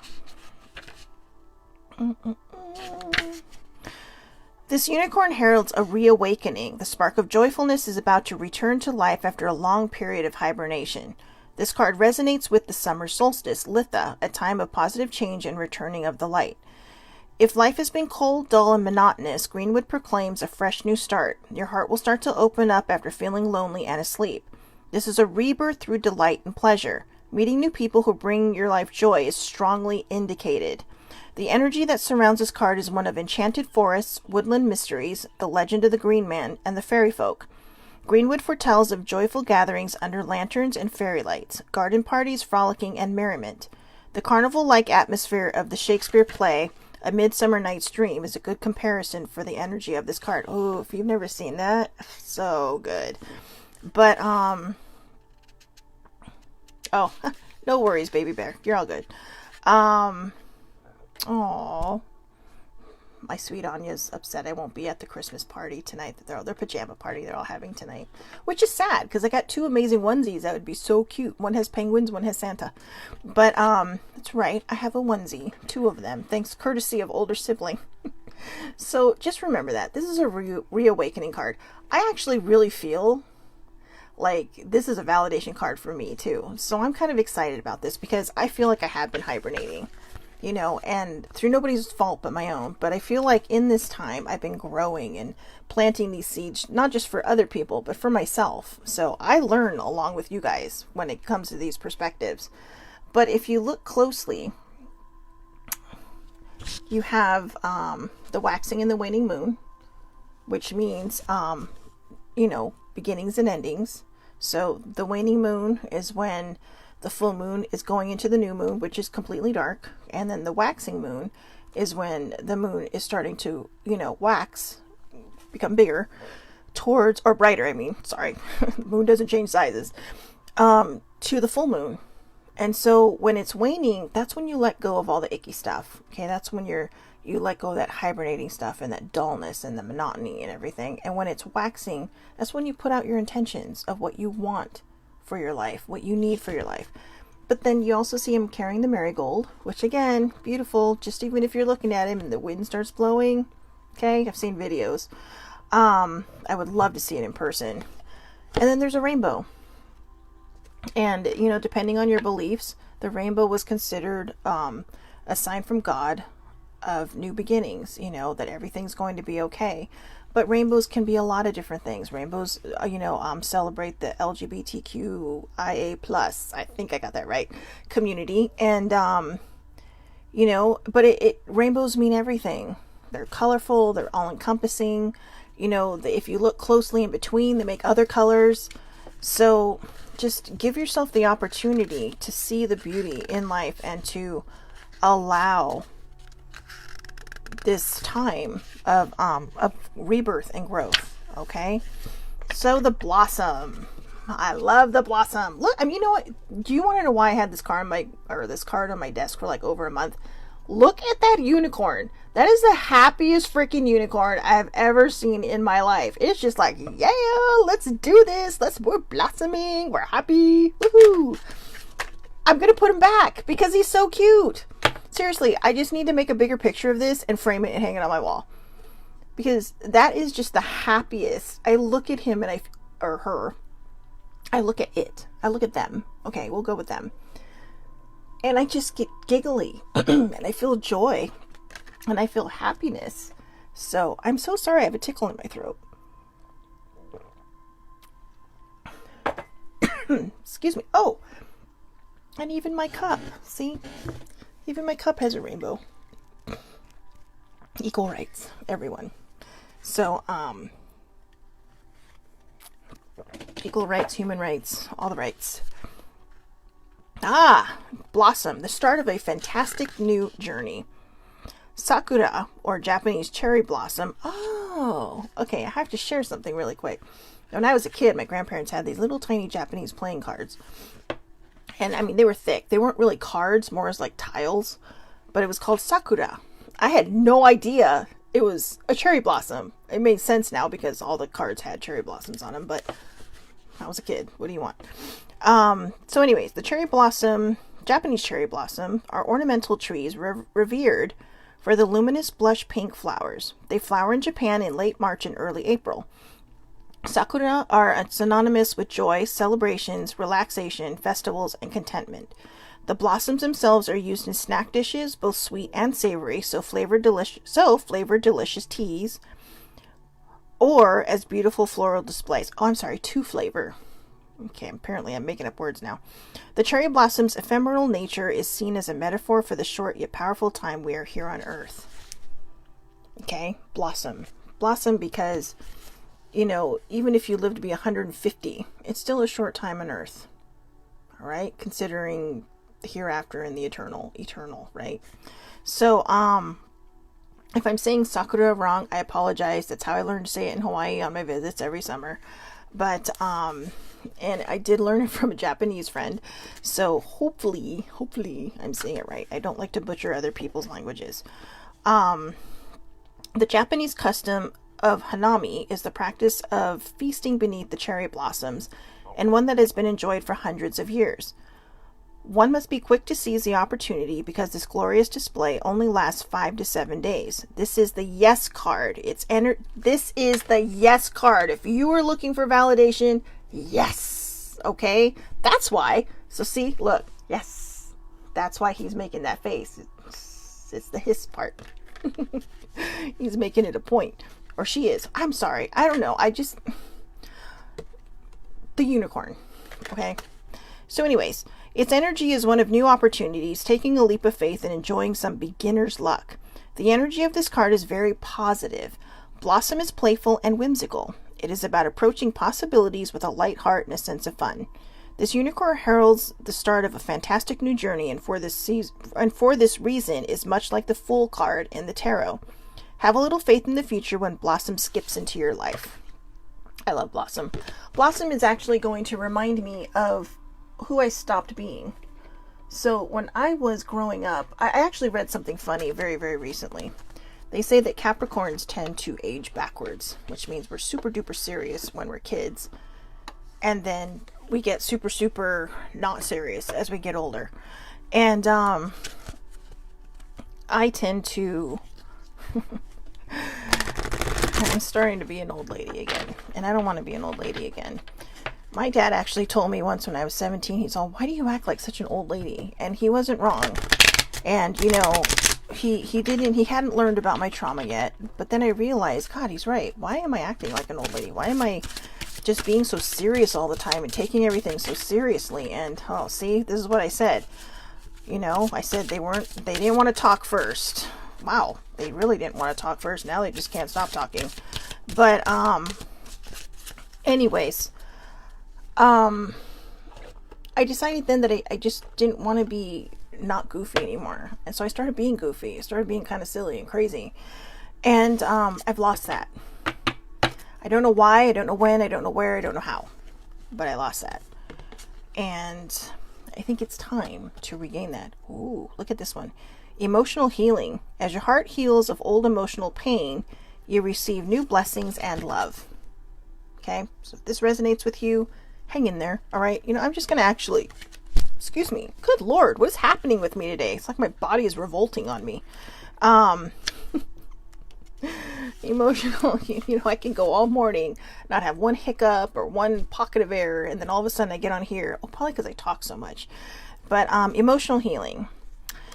This unicorn heralds a reawakening. The spark of joyfulness is about to return to life after a long period of hibernation. This card resonates with the summer solstice, Litha, a time of positive change and returning of the light. If life has been cold, dull, and monotonous, Greenwood proclaims a fresh new start. Your heart will start to open up after feeling lonely and asleep. This is a rebirth through delight and pleasure. Meeting new people who bring your life joy is strongly indicated. The energy that surrounds this card is one of enchanted forests, woodland mysteries, the legend of the Green Man, and the fairy folk. Greenwood foretells of joyful gatherings under lanterns and fairy lights, garden parties, frolicking, and merriment. The carnival-like atmosphere of the Shakespeare play, A Midsummer Night's Dream, is a good comparison for the energy of this card. Oh, if you've never seen that, so good. But, oh, no worries, baby bear. You're all good. Oh, my sweet Anya's upset I won't be at the Christmas party tonight. Their pajama party they're all having tonight, which is sad because I got 2 amazing onesies that would be so cute. One has penguins, one has Santa. But that's right, I have a onesie, 2 of them, thanks courtesy of older sibling. So just remember that this is a reawakening card. I actually really feel like this is a validation card for me too. So I'm kind of excited about this because I feel like I have been hibernating. You know, and through nobody's fault but my own. But I feel like in this time, I've been growing and planting these seeds, not just for other people, but for myself. So I learn along with you guys when it comes to these perspectives. But if you look closely, you have the waxing and the waning moon, which means, you know, beginnings and endings. So the waning moon is when the full moon is going into the new moon, which is completely dark. And then the waxing moon is when the moon is starting to, you know, wax, become bigger towards, or brighter, I mean, sorry. The moon doesn't change sizes, to the full moon. And so when it's waning, that's when you let go of all the icky stuff. Okay. That's when you let go of that hibernating stuff and that dullness and the monotony and everything. And when it's waxing, that's when you put out your intentions of what you want for your life, what you need for your life. But then you also see him carrying the marigold, which again, beautiful, just even if you're looking at him and the wind starts blowing. Okay, I've seen videos. I would love to see it in person. And then there's a rainbow. And, you know, depending on your beliefs, the rainbow was considered a sign from God of new beginnings, you know, that everything's going to be okay. But rainbows can be a lot of different things. Rainbows, you know, celebrate the LGBTQIA+, I think I got that right, community. And, you know, but rainbows mean everything. They're colorful, they're all-encompassing. You know, if you look closely in between, they make other colors. So just give yourself the opportunity to see the beauty in life and to allow this time of rebirth and growth. Okay, so the blossom, I love the blossom. Look, I mean, you know what, do you want to know why I had this card on my desk for like over a month? Look at that unicorn. That is the happiest freaking unicorn I've ever seen in my life. It's just like, yeah, let's do this, we're blossoming, we're happy, woohoo. I'm gonna put him back because he's so cute. Seriously, I just need to make a bigger picture of this and frame it and hang it on my wall. Because that is just the happiest. I look at him and or her. I look at it. I look at them. Okay, we'll go with them. And I just get giggly. And I feel joy. And I feel happiness. So, I'm so sorry I have a tickle in my throat. Excuse me. Oh, and even my cup. See? Even my cup has a rainbow. Equal rights, everyone. So, equal rights, human rights, all the rights. Blossom, the start of a fantastic new journey. Sakura, or Japanese cherry blossom. Oh, okay, I have to share something really quick. When I was a kid, my grandparents had these little tiny Japanese playing cards. And I mean, they were thick. They weren't really cards, more as like tiles. But it was called Sakura. I had no idea it was a cherry blossom. It made sense now because all the cards had cherry blossoms on them. But I was a kid. What do you want? So anyways, the cherry blossom, Japanese cherry blossom, are ornamental trees revered for the luminous blush pink flowers. They flower in Japan in late March and early April. Sakura are synonymous with joy, celebrations, relaxation, festivals, and contentment. The blossoms themselves are used in snack dishes, both sweet and savory, so flavored delicious teas, or as beautiful floral displays. Oh, I'm sorry, to flavor. Okay, apparently I'm making up words now. The cherry blossom's ephemeral nature is seen as a metaphor for the short yet powerful time we are here on Earth. Okay, blossom. Blossom because, you know, even if you live to be 150, it's still a short time on Earth. All right, considering the hereafter and the eternal, right? So, if I'm saying Sakura wrong, I apologize. That's how I learned to say it in Hawaii on my visits every summer. But, and I did learn it from a Japanese friend. So hopefully I'm saying it right. I don't like to butcher other people's languages. The Japanese custom of hanami is the practice of feasting beneath the cherry blossoms, and one that has been enjoyed for hundreds of years. One must be quick to seize the opportunity because this glorious display only lasts 5 to 7 days. This is the yes card. This is the yes card. If you are looking for validation, yes. Okay? That's why. So see, look. Yes. That's why he's making that face. It's the hiss part. He's making it a point. Or she is. I'm sorry. I don't know. The unicorn. Okay? So anyways, its energy is one of new opportunities, taking a leap of faith and enjoying some beginner's luck. The energy of this card is very positive. Blossom is playful and whimsical. It is about approaching possibilities with a light heart and a sense of fun. This unicorn heralds the start of a fantastic new journey, and for this reason is much like the Fool card in the tarot. Have a little faith in the future when Blossom skips into your life. I love Blossom. Blossom is actually going to remind me of who I stopped being. So when I was growing up, I actually read something funny very, very recently. They say that Capricorns tend to age backwards, which means we're super duper serious when we're kids. And then we get super, super not serious as we get older. And I tend to... I'm starting to be an old lady again. And I don't want to be an old lady again. My dad actually told me once when I was 17, he's all, why do you act like such an old lady? And he wasn't wrong. And, you know, he hadn't learned about my trauma yet. But then I realized, God, he's right. Why am I acting like an old lady? Why am I just being so serious all the time and taking everything so seriously? And, oh, see, this is what I said. You know, I said they didn't want to talk first. Wow, they really didn't want to talk first. Now they just can't stop talking. But, anyways, I decided then that I just didn't want to be not goofy anymore. And so I started being goofy. I started being kind of silly and crazy. And, I've lost that. I don't know why, I don't know when, I don't know where, I don't know how. But I lost that. And I think it's time to regain that. Ooh, look at this one. Emotional healing. As your heart heals of old emotional pain, you receive new blessings and love. Okay? So if this resonates with you, hang in there. All right? You know, I'm just going to actually... Excuse me. Good Lord, what is happening with me today? It's like my body is revolting on me. Emotional, you know, I can go all morning, not have one hiccup or one pocket of air, and then all of a sudden I get on here. Oh, probably because I talk so much. But emotional healing.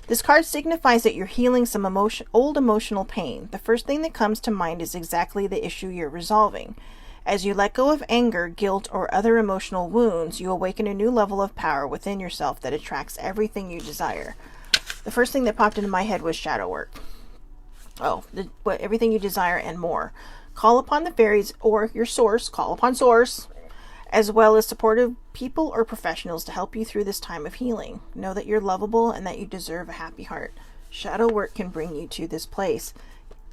This card signifies that you're healing some old emotional pain. The first thing that comes to mind is exactly the issue you're resolving. As you let go of anger, guilt, or other emotional wounds, you awaken a new level of power within yourself that attracts everything you desire. The first thing that popped into my head was shadow work. Oh, everything you desire and more. Call upon the fairies or your source, call upon source, as well as supportive people or professionals to help you through this time of healing. Know that you're lovable and that you deserve a happy heart. Shadow work can bring you to this place.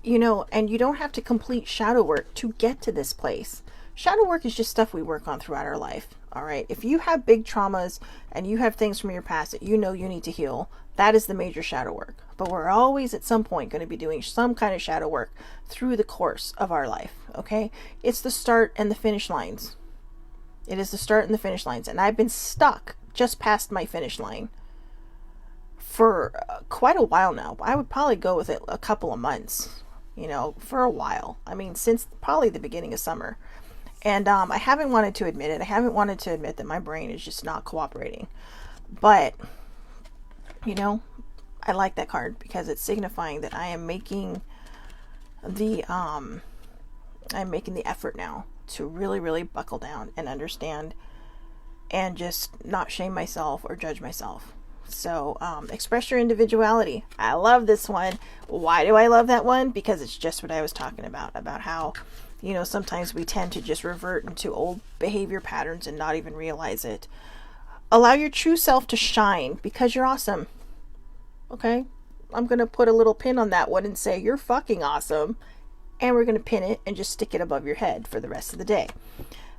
And you don't have to complete shadow work to get to this place. Shadow work is just stuff we work on throughout our life. All right. If you have big traumas and you have things from your past that you need to heal, that is the major shadow work. But we're always at some point going to be doing some kind of shadow work through the course of our life. Okay. It's the start and the finish lines. It is the start and the finish lines. And I've been stuck just past my finish line for quite a while now. I would probably go with it a couple of months, for a while. I mean, since probably the beginning of summer. And I haven't wanted to admit it. I haven't wanted to admit that my brain is just not cooperating. But, I like that card because it's signifying that I am making the effort now to really, really buckle down and understand and just not shame myself or judge myself. So, express your individuality. I love this one. Why do I love that one? Because it's just what I was talking about how, sometimes we tend to just revert into old behavior patterns and not even realize it. Allow your true self to shine because you're awesome. Okay? I'm going to put a little pin on that one and say, you're fucking awesome. And we're going to pin it and just stick it above your head for the rest of the day.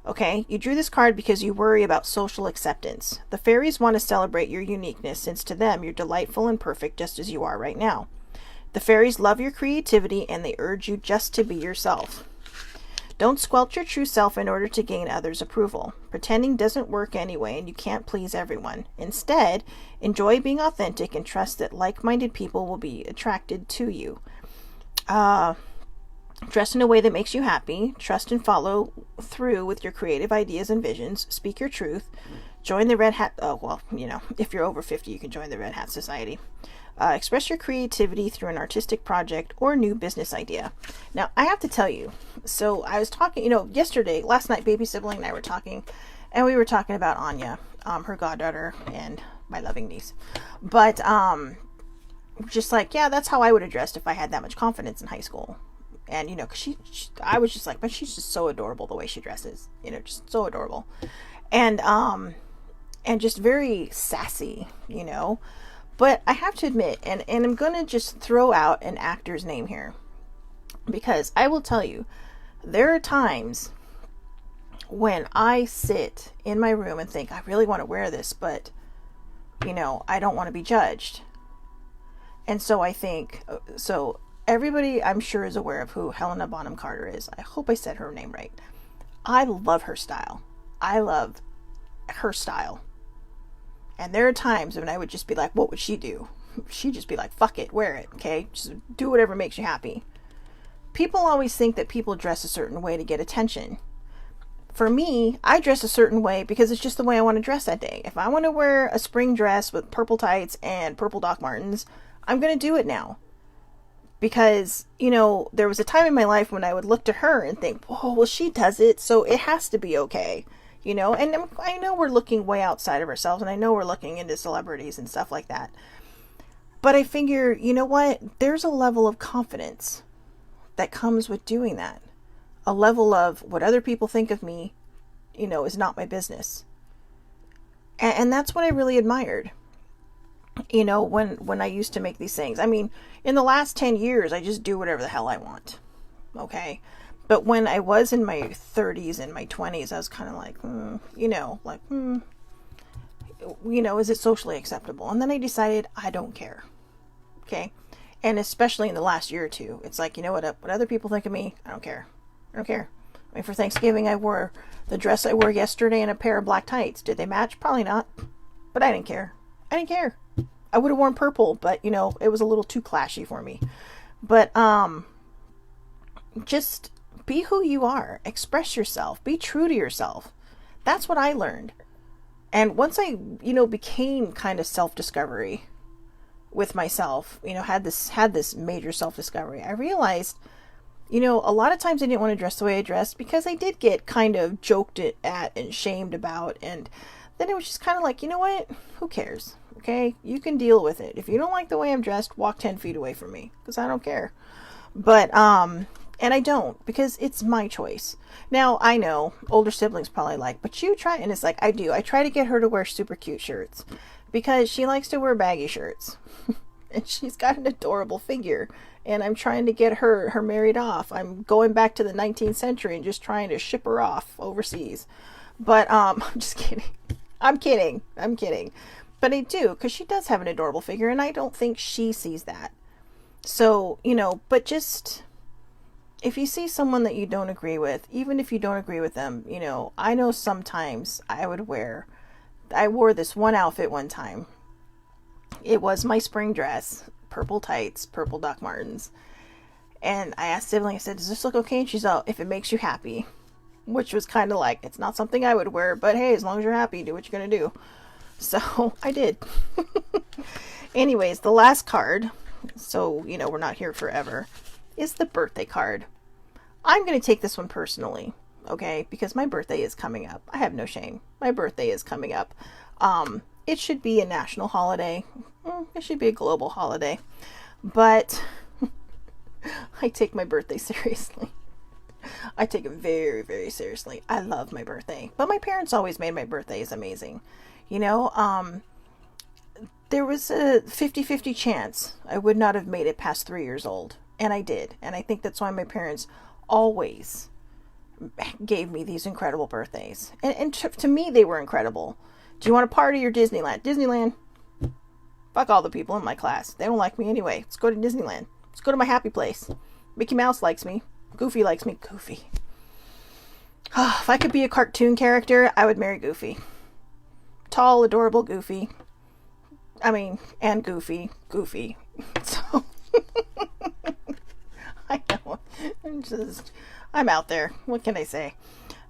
Okay, you drew this card because you worry about social acceptance. The fairies want to celebrate your uniqueness since to them you're delightful and perfect just as you are right now. The fairies love your creativity and they urge you just to be yourself. Don't squelch your true self in order to gain others' approval. Pretending doesn't work anyway and you can't please everyone. Instead, enjoy being authentic and trust that like-minded people will be attracted to you. Dress in a way that makes you happy. Trust and follow through with your creative ideas and visions. Speak your truth. Join the Red Hat. Oh, well, if you're over 50, you can join the Red Hat Society. Express your creativity through an artistic project or new business idea. Now, I have to tell you, so I was talking, last night, baby sibling and I were talking, and we were talking about Anya, her goddaughter, and my loving niece. But, just like, yeah, that's how I would have dressed if I had that much confidence in high school. And, because I was just like, but she's just so adorable the way she dresses, just so adorable. And just very sassy, But I have to admit, and I'm going to just throw out an actor's name here. Because I will tell you, there are times when I sit in my room and think, I really want to wear this, but, I don't want to be judged. And so I think, everybody, I'm sure, is aware of who Helena Bonham Carter is. I hope I said her name right. I love her style. And there are times when I would just be like, what would she do? She'd just be like, fuck it, wear it, okay? Just do whatever makes you happy. People always think that people dress a certain way to get attention. For me, I dress a certain way because it's just the way I want to dress that day. If I want to wear a spring dress with purple tights and purple Doc Martens, I'm going to do it now. Because, there was a time in my life when I would look to her and think, oh, well, she does it, so it has to be okay. And I know we're looking way outside of ourselves, and I know we're looking into celebrities and stuff like that. But I figure, you know what? There's a level of confidence that comes with doing that. A level of what other people think of me, is not my business. And that's what I really admired. When I used to make these things. I mean, in the last 10 years, I just do whatever the hell I want. Okay? But when I was in my 30s and my 20s, I was kind of like, is it socially acceptable? And then I decided I don't care. Okay? And especially in the last year or two, it's like, what other people think of me, I don't care. I don't care. I mean, for Thanksgiving, I wore the dress I wore yesterday and a pair of black tights. Did they match? Probably not. But I didn't care. I would have worn purple, but, it was a little too clashy for me. But, just be who you are. Express yourself. Be true to yourself. That's what I learned. And once I, became kind of self-discovery with myself, had this major self-discovery, I realized You know, a lot of times I didn't want to dress the way I dressed because I did get kind of joked at and shamed about. And then it was just kind of like, you know what? Who cares? Okay? You can deal with it. If you don't like the way I'm dressed, walk 10 feet away from me because I don't care. But, and I don't because it's my choice. Now, I know older siblings probably like, but you try, and it's like, I do. I try to get her to wear super cute shirts because she likes to wear baggy shirts. And she's got an adorable figure. And I'm trying to get her married off. I'm going back to the 19th century and just trying to ship her off overseas. But, I'm just kidding. I'm kidding. But I do, because she does have an adorable figure, and I don't think she sees that. So, you know, but just, if you see someone that you don't agree with, even if you don't agree with them, you know, I know sometimes I wore this one outfit one time. It was my spring dress, purple tights, purple Doc Martens. And I asked Sibling, I said, does this look okay? And she's all, if it makes you happy. Which was kind of like, it's not something I would wear, but hey, as long as you're happy, do what you're going to do. So I did. Anyways, the last card, so, you know, we're not here forever, is the birthday card. I'm going to take this one personally, okay? Because my birthday is coming up. I have no shame. My birthday is coming up. It should be a national holiday. It should be a global holiday. But I take my birthday seriously. I take it very, very seriously. I love my birthday. But my parents always made my birthdays amazing. You know, there was a 50-50 chance I would not have made it past 3 years old. And I did. And I think that's why my parents always gave me these incredible birthdays. And to me, they were incredible. Do you want a party or Disneyland? Disneyland. Fuck all the people in my class. They don't like me anyway. Let's go to Disneyland. Let's go to my happy place. Mickey Mouse likes me. Goofy likes me. Goofy. If I could be a cartoon character, I would marry Goofy. Tall, adorable Goofy. I mean, and Goofy. Goofy. So, I know. I'm out there. What can I say?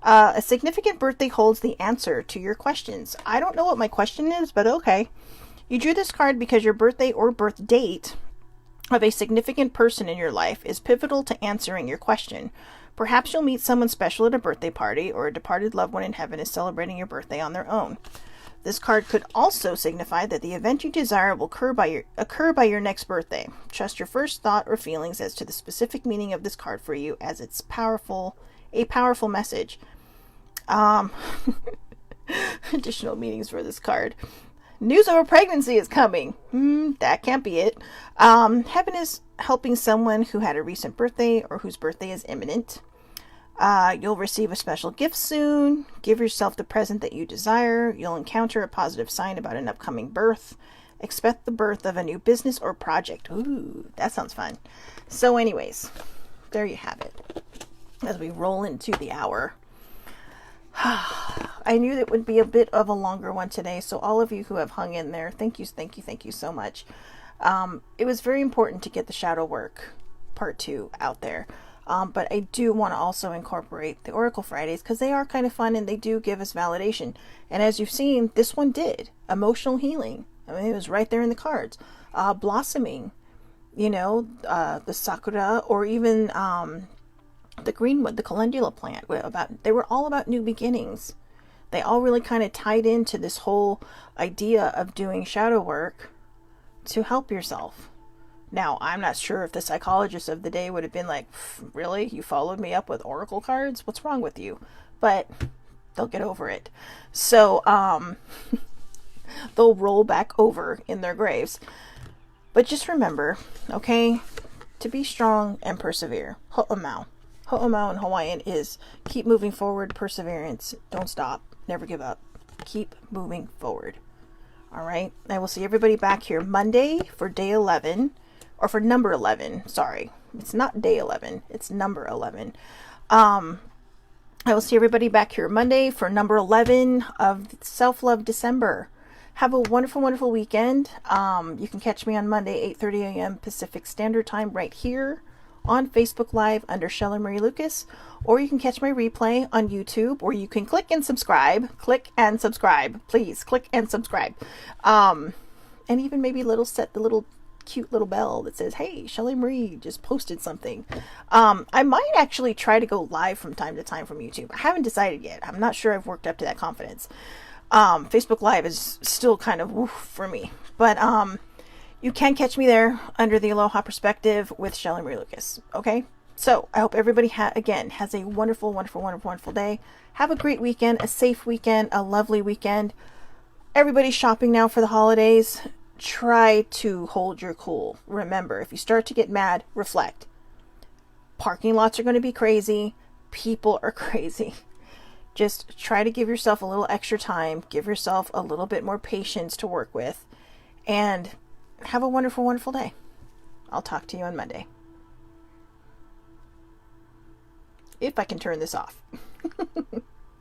A significant birthday holds the answer to your questions. I don't know what my question is, but okay. You drew this card because your birthday or birth date of a significant person in your life is pivotal to answering your question. Perhaps you'll meet someone special at a birthday party, or a departed loved one in heaven is celebrating your birthday on their own. This card could also signify that the event you desire will occur by your next birthday. Trust your first thought or feelings as to the specific meaning of this card for you, as it's a powerful message. Additional meanings for this card. News of a pregnancy is coming. That can't be it. Heaven is helping someone who had a recent birthday or whose birthday is imminent. You'll receive a special gift soon. Give yourself the present that you desire. You'll encounter a positive sign about an upcoming birth. Expect the birth of a new business or project. Ooh, that sounds fun. So anyways, there you have it. As we roll into the hour. I knew that would be a bit of a longer one today, so all of you who have hung in there, thank you so much. It was very important to get the shadow work part 2 out there. But I do want to also incorporate the Oracle Fridays because they are kind of fun and they do give us validation. And as you've seen, this one did. Emotional healing. I mean, it was right there in the cards. Blossoming, you know, the sakura, or even the greenwood, the calendula plant. They were all about new beginnings. They all really kind of tied into this whole idea of doing shadow work to help yourself. Now, I'm not sure if the psychologist of the day would have been like, really? You followed me up with oracle cards? What's wrong with you? But they'll get over it. So, they'll roll back over in their graves. But just remember, okay, to be strong and persevere. Ho'omau. Ho'omau in Hawaiian is keep moving forward, perseverance. Don't stop. Never give up. Keep moving forward. All right. I will see everybody back here Monday for day 11. Or for number 11, sorry. It's not day 11, it's number 11. I will see everybody back here Monday for number 11 of Self-Love December. Have a wonderful, wonderful weekend. You can catch me on Monday, 8:30 a.m. Pacific Standard Time right here on Facebook Live under Shella Marie Lucas. Or you can catch my replay on YouTube, or you can click and subscribe. Click and subscribe. Please, click and subscribe. And even maybe set the little cute little bell that says, hey, Shelly Marie just posted something. I might actually try to go live from time to time from YouTube. I haven't decided yet. I'm not sure I've worked up to that confidence. Facebook Live is still kind of woof for me. But you can catch me there under the Aloha Perspective with Shelly Marie Lucas. Okay? So I hope everybody, again, has a wonderful, wonderful, wonderful, wonderful day. Have a great weekend, a safe weekend, a lovely weekend. Everybody's shopping now for the holidays. Try to hold your cool. Remember, if you start to get mad, reflect. Parking lots are going to be crazy. People are crazy. Just try to give yourself a little extra time. Give yourself a little bit more patience to work with. And have a wonderful, wonderful day. I'll talk to you on Monday. If I can turn this off.